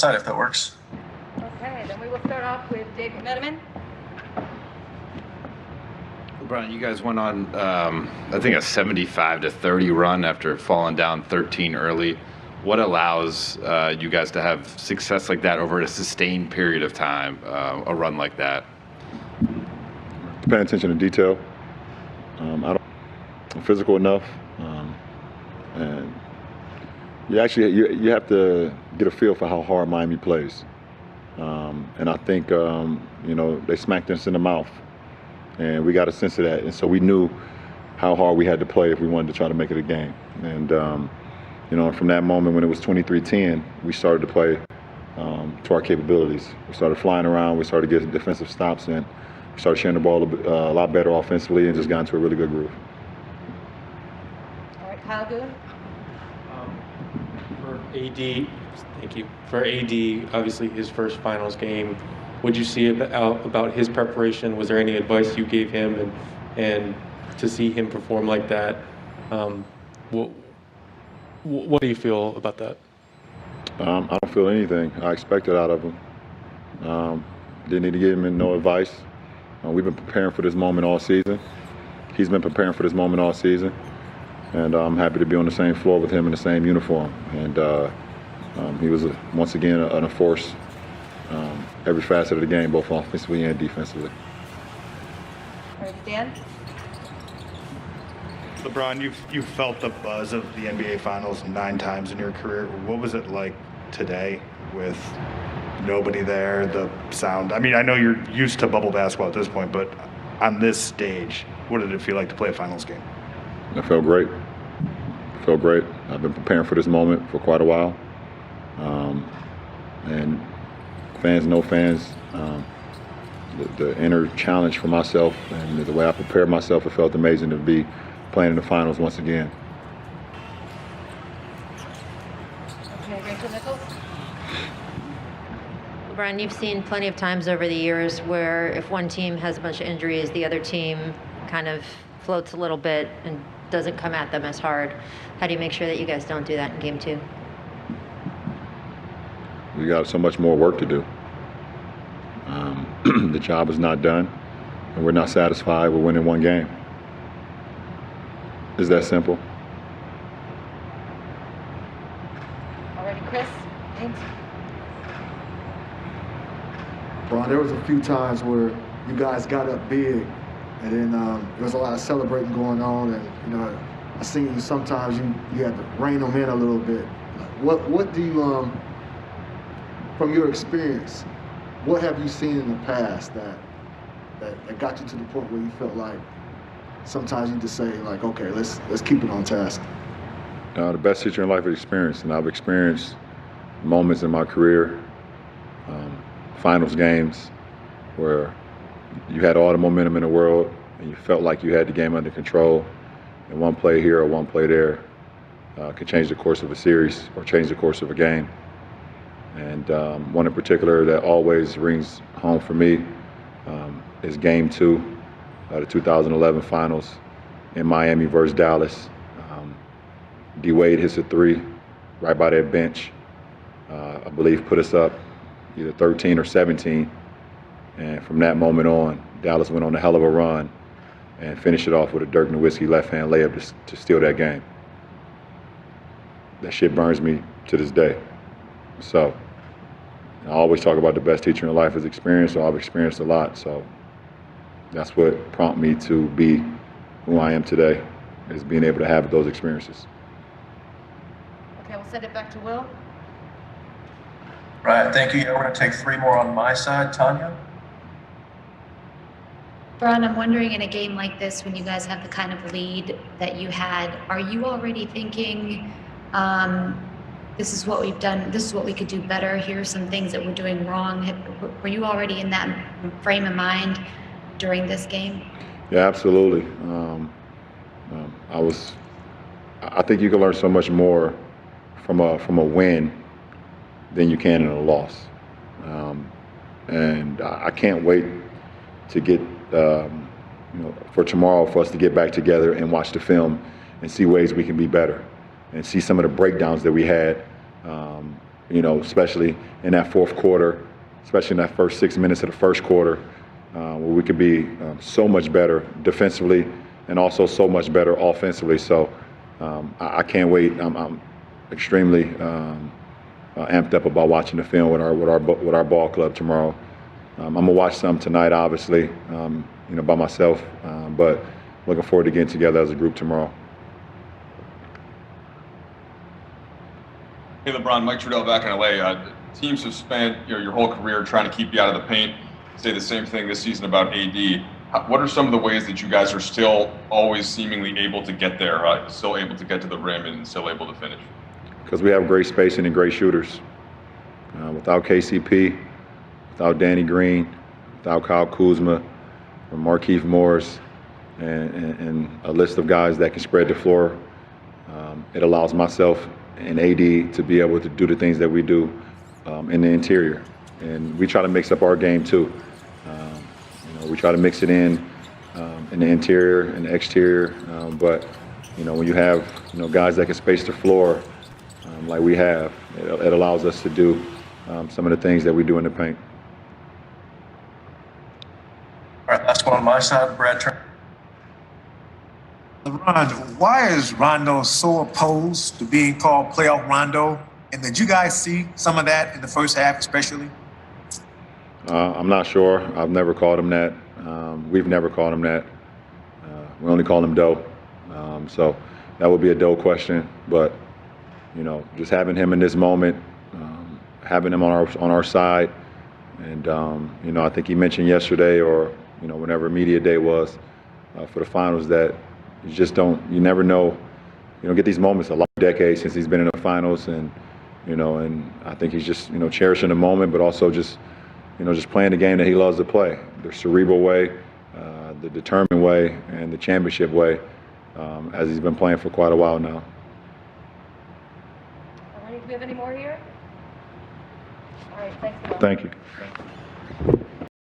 side if that works. Okay, then we will start off with Dave Metterman. Lebron, you guys went on, I think, a 75-30 run after falling down 13 early. What allows you guys to have success like that over a sustained period of time, a run like that? Paying attention to detail. I'm physical enough, and you have to get a feel for how hard Miami plays. And I think they smacked us in the mouth, and we got a sense of that, and so we knew how hard we had to play if we wanted to try to make it a game. And from that moment when it was 23-10, we started to play to our capabilities. We started flying around. We started getting defensive stops in. We started sharing the ball a lot better offensively, and just got into a really good groove. All right, Kyle Goon. For AD, thank you. For AD, obviously his first finals game, what'd you see about his preparation? Was there any advice you gave him, and to see him perform like that, what do you feel about that? I don't feel anything. I expected out of him. Didn't need to give him no advice. We've been preparing for this moment all season. He's been preparing for this moment all season. And I'm happy to be on the same floor with him in the same uniform. And he was, once again, a force every facet of the game, both offensively and defensively. All right, Dan. LeBron, you've felt the buzz of the NBA Finals 9 times in your career. What was it like today with nobody there, the sound? I mean, I know you're used to bubble basketball at this point, but on this stage, what did it feel like to play a finals game? It felt great. It felt great. I've been preparing for this moment for quite a while. And fans, the inner challenge for myself and the way I prepared myself, it felt amazing to be playing in the finals once again. Okay, Rachel Nichols. LeBron, you've seen plenty of times over the years where if one team has a bunch of injuries, the other team kind of floats a little bit and doesn't come at them as hard. How do you make sure that you guys don't do that in game 2? We got so much more work to do. The job is not done, and we're not satisfied with winning one game. It's that simple. Already, Chris. Thanks. Bron, there was a few times where you guys got up big, and then there was a lot of celebrating going on, and I seen you sometimes you had to rein them in a little bit. What do you from your experience, what have you seen in the past that got you to the point where you felt like sometimes you just say like, okay, let's keep it on task? The best teacher in life is experience, and I've experienced moments in my career, finals games, where you had all the momentum in the world and you felt like you had the game under control, and one play here or one play there could change the course of a series or change the course of a game. And one in particular that always rings home for me is Game 2, the 2011 Finals in Miami versus Dallas. D. Wade hits a 3 right by that bench. I believe put us up either 13 or 17. And from that moment on, Dallas went on a hell of a run and finished it off with a Dirk Nowitzki left-hand layup to steal that game. That shit burns me to this day. So I always talk about the best teacher in life is experience, so I've experienced a lot. So that's what prompted me to be who I am today, is being able to have those experiences. Okay, we'll send it back to Will. Right, thank you. Yeah, we're going to take 3 more on my side. Tanya? Bron, I'm wondering in a game like this, when you guys have the kind of lead that you had, are you already thinking, this is what we've done, this is what we could do better, here are some things that we're doing wrong? Were you already in that frame of mind during this game? Yeah, absolutely. I think you can learn so much more from a win than you can in a loss. And I can't wait to get, for tomorrow for us to get back together and watch the film and see ways we can be better and see some of the breakdowns that we had especially in that fourth quarter, especially in that first 6 minutes of the first quarter, where we could be so much better defensively and also so much better offensively. So I can't wait. I'm extremely amped up about watching the film with our ball club tomorrow. I'm gonna watch some tonight, obviously, by myself, but looking forward to getting together as a group tomorrow. Hey, LeBron, Mike Trudell back in LA. Teams have spent your whole career trying to keep you out of the paint. Say the same thing this season about AD. What are some of the ways that you guys are still always seemingly able to get there, still able to get to the rim and still able to finish? Because we have great spacing and great shooters. Without KCP, without Danny Green, without Kyle Kuzma, or Markieff Morris, and a list of guys that can spread the floor, it allows myself and AD to be able to do the things that we do in the interior. And we try to mix up our game too. We try to mix it in the interior and the exterior. But when you have guys that can space the floor like we have, it allows us to do some of the things that we do in the paint. All right, last one on my side, Brad Turner. LeBron, why is Rondo so opposed to being called playoff Rondo? And did you guys see some of that in the first half, especially? I'm not sure. I've never called him that. We've never called him that. We only call him Doe. So that would be a Doe question. But just having him in this moment, having him on our side, and I think he mentioned yesterday or whenever media day was for the finals that you never know. You don't get these moments a lot of decades since he's been in the finals, and I think he's just cherishing the moment, but also just playing the game that he loves to play, the cerebral way, the determined way, and the championship way, as he's been playing for quite a while now. All right, do we have any more here? All right, thanks. Thank you.